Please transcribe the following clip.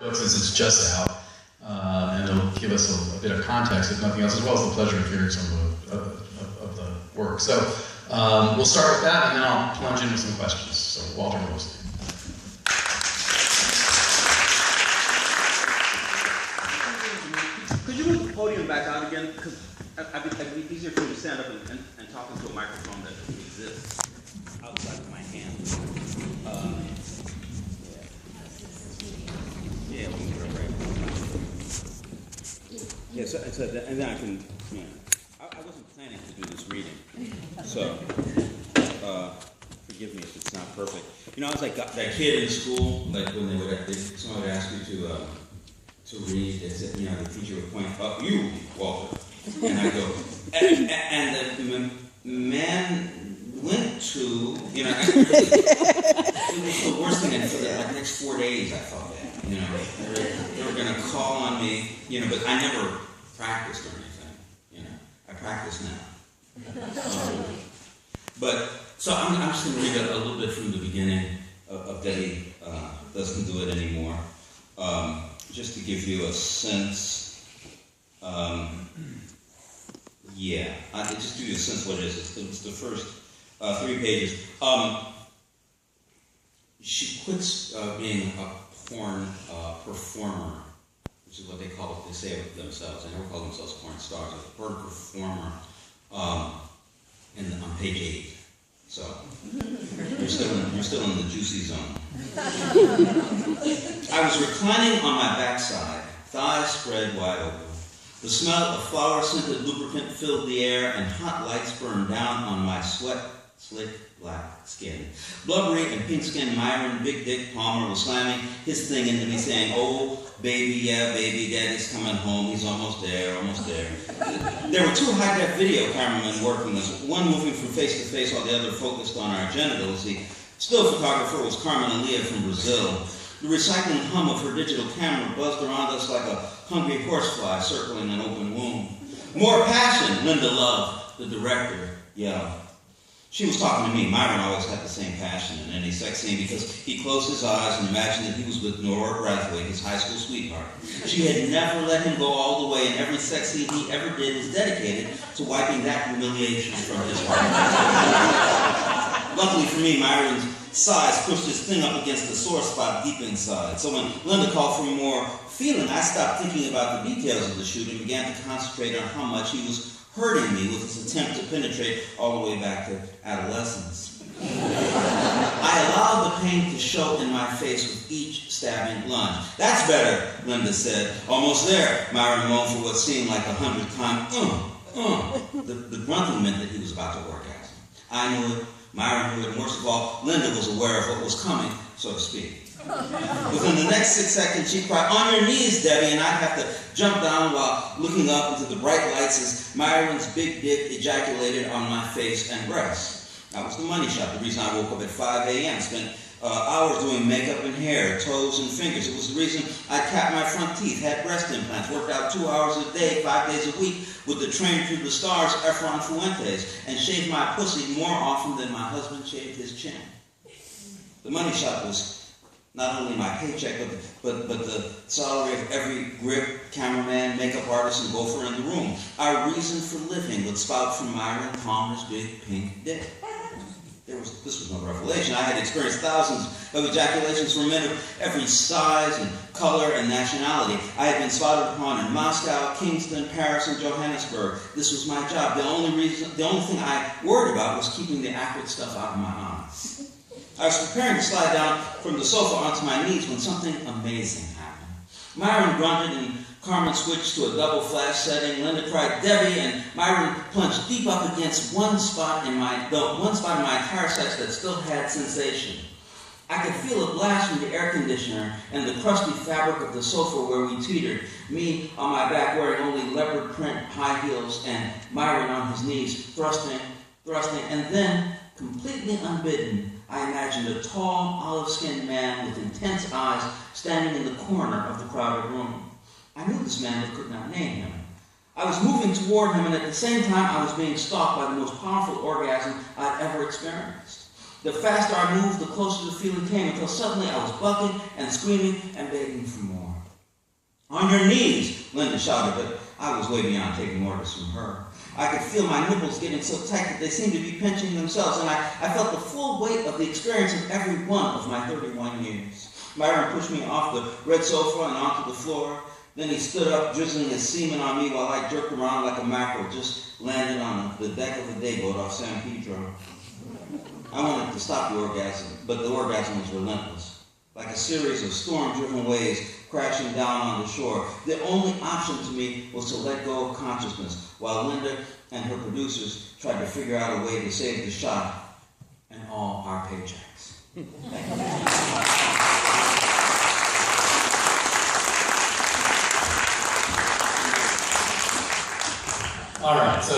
Since it's just out, and it'll give us a bit of context, if nothing else, as well as the pleasure of hearing some of the work. So we'll start with that, and then I'll plunge into some questions. So Walter Mosley. Could you move the podium back out again? Because it'd be easier for me to stand up and talk into a microphone that doesn't exist outside of my hand. Yeah, we can get it right. Yeah, so and then I can, I wasn't planning to do this reading, so forgive me if it's not perfect. I was like that kid in school, like when someone would ask you to read, they said, the teacher would point up, you, Walter, and I go, and the man went to, it was the worst thing, and for the next 4 days I felt that. They were going to call on me, but I never practiced or anything, I practice now. So I'm just going to read a little bit from the beginning of Debbie Doesn't Do It Anymore, just to give you a sense, just give you a sense what it is. It's the first 3 pages. She quits being a porn performer, which is what they say of themselves. They never call themselves porn stars. A porn performer on page 8. So you're still in the juicy zone. I was reclining on my backside, thighs spread wide open. The smell of flower-scented lubricant filled the air, and hot lights burned down on my slick black skin. Blubbery and pink-skinned Myron Big Dick Palmer was slamming his thing into me, saying, "Oh, baby, yeah, baby, Daddy's coming home. He's almost there, almost there." There were 2 high-def video cameramen working us, one moving from face to face while the other focused on our genitals. The still photographer was Carmen Aaliyah from Brazil. The recycling hum of her digital camera buzzed around us like a hungry horsefly circling an open wound. "More passion," Linda Love, the director, yelled. She was talking to me. Myron always had the same passion in any sex scene because he closed his eyes and imagined that he was with Nora Brathwaite, his high school sweetheart. She had never let him go all the way, and every sex scene he ever did was dedicated to wiping that humiliation from his heart. Luckily for me, Myron's size pushed his thing up against the sore spot deep inside. So when Linda called for more feeling, I stopped thinking about the details of the shoot and began to concentrate on how much he was hurting me with his attempt to penetrate all the way back to adolescence. I allowed the pain to show in my face with each stabbing lunge. "That's better," Linda said. "Almost there," Myron moaned for what seemed like 100 times. The grunting meant that he was about to orgasm. I knew it, Myron knew it, and worst of all, Linda was aware of what was coming, so to speak. Within the next 6 seconds, she'd cry, "On your knees, Debbie," and I'd have to jump down while looking up into the bright lights as Myron's big dick ejaculated on my face and breasts. That was the money shot, the reason I woke up at 5 a.m., spent hours doing makeup and hair, toes and fingers. It was the reason I capped my front teeth, had breast implants, worked out 2 hours a day, 5 days a week with the train to the stars, Efron Fuentes, and shaved my pussy more often than my husband shaved his chin. The money shot was not only my paycheck, but the salary of every grip, cameraman, makeup artist, and gopher in the room. Our reason for living would spout from Myron Palmer's big pink dick. This was no revelation. I had experienced thousands of ejaculations from men of every size and color and nationality. I had been spotted upon in Moscow, Kingston, Paris, and Johannesburg. This was my job. The only thing I worried about was keeping the acrid stuff out of my eyes. I was preparing to slide down from the sofa onto my knees when something amazing happened. Myron grunted and Carmen switched to a double flash setting. Linda cried, "Debbie," and Myron plunged deep up against one spot in my entire sex that still had sensation. I could feel a blast from the air conditioner and the crusty fabric of the sofa where we teetered, me on my back wearing only leopard print high heels and Myron on his knees, thrusting, and then, completely unbidden, I imagined a tall, olive-skinned man with intense eyes standing in the corner of the crowded room. I knew this man but could not name him. I was moving toward him, and at the same time I was being stalked by the most powerful orgasm I'd ever experienced. The faster I moved, the closer the feeling came, until suddenly I was bucking and screaming and begging for more. On your knees, Linda shouted, but I was way beyond taking orders from her. I could feel my nipples getting so tight that they seemed to be pinching themselves, and I felt the full weight of the experience of every one of my 31 years. Myron pushed me off the red sofa and onto the floor. Then he stood up, drizzling his semen on me while I jerked around like a mackerel, just landed on the deck of the dayboat off San Pedro. I wanted to stop the orgasm, but the orgasm was relentless. Like a series of storm-driven waves crashing down on the shore. The only option to me was to let go of consciousness while Linda and her producers tried to figure out a way to save the shot and all our paychecks. Thank you. All right, so